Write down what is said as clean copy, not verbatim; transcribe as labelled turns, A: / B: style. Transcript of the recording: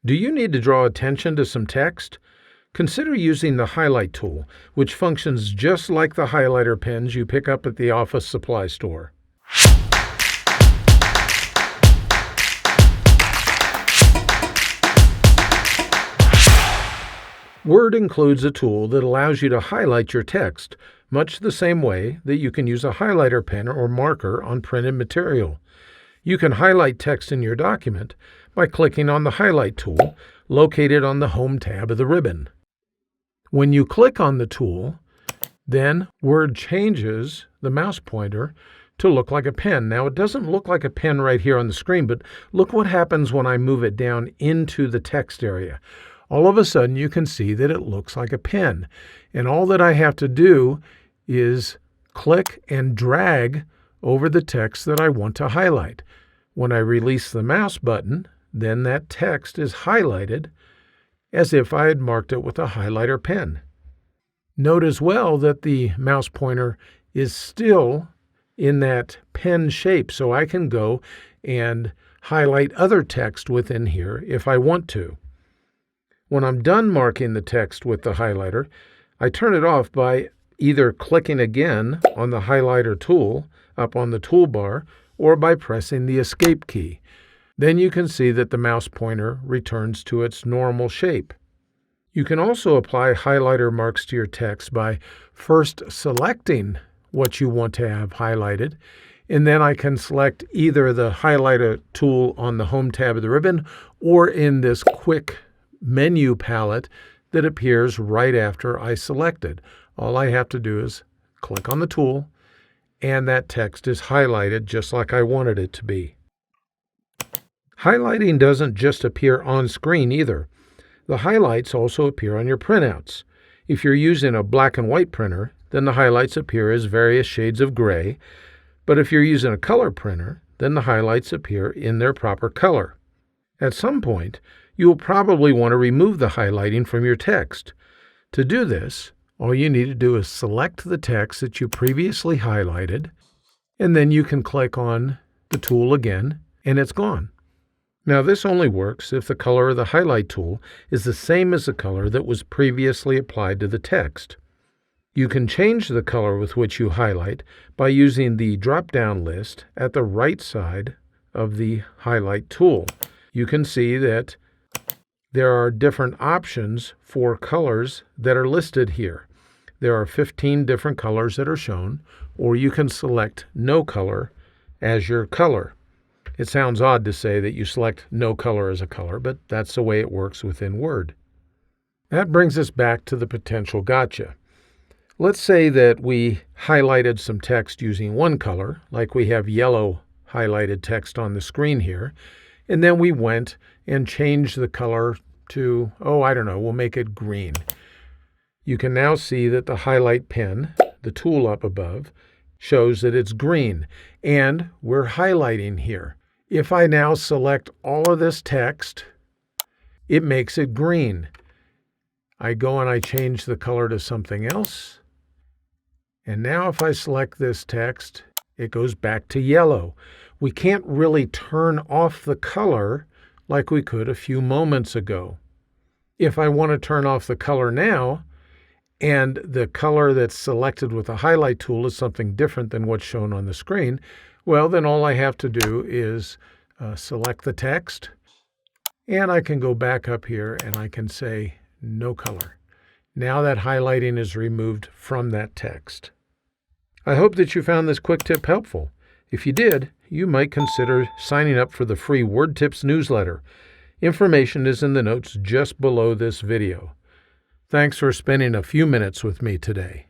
A: Do you need to draw attention to some text? Consider using the Highlight tool, which functions just like the highlighter pens you pick up at the office supply store. Word includes a tool that allows you to highlight your text, much the same way that you can use a highlighter pen or marker on printed material. You can highlight text in your document by clicking on the Highlight tool located on the Home tab of the ribbon. When you click on the tool, then Word changes the mouse pointer to look like a pen. Now, it doesn't look like a pen right here on the screen, but look what happens when I move it down into the text area. All of a sudden, you can see that it looks like a pen. And all that I have to do is click and drag over the text that I want to highlight. When I release the mouse button, then that text is highlighted as if I had marked it with a highlighter pen. Note as well that the mouse pointer is still in that pen shape, so I can go and highlight other text within here if I want to. When I'm done marking the text with the highlighter, I turn it off by either clicking again on the highlighter tool up on the toolbar or by pressing the Escape key. Then you can see that the mouse pointer returns to its normal shape. You can also apply highlighter marks to your text by first selecting what you want to have highlighted, and then I can select either the highlighter tool on the Home tab of the ribbon or in this quick menu palette that appears right after I select it. All I have to do is click on the tool, and that text is highlighted just like I wanted it to be. Highlighting doesn't just appear on screen either. The highlights also appear on your printouts. If you're using a black and white printer, then the highlights appear as various shades of gray. But if you're using a color printer, then the highlights appear in their proper color. At some point, you will probably want to remove the highlighting from your text. To do this, all you need to do is select the text that you previously highlighted, and then you can click on the tool again, and it's gone. Now, this only works if the color of the highlight tool is the same as the color that was previously applied to the text. You can change the color with which you highlight by using the drop-down list at the right side of the highlight tool. You can see that there are different options for colors that are listed here. There are 15 different colors that are shown, or you can select no color as your color. It sounds odd to say that you select no color as a color, but that's the way it works within Word. That brings us back to the potential gotcha. Let's say that we highlighted some text using one color, like we have yellow highlighted text on the screen here, and then we went and changed the color to, we'll make it green. You can now see that the highlight pen, the tool up above, shows that it's green, and we're highlighting here. If I now select all of this text, it makes it green. I go and I change the color to something else, and now if I select this text, it goes back to yellow. We can't really turn off the color like we could a few moments ago. If I want to turn off the color now, and the color that's selected with the highlight tool is something different than what's shown on the screen, well, then all I have to do is select the text, and I can go back up here and I can say no color. Now that highlighting is removed from that text. I hope that you found this quick tip helpful. If you did, you might consider signing up for the free Word Tips newsletter. Information is in the notes just below this video. Thanks for spending a few minutes with me today.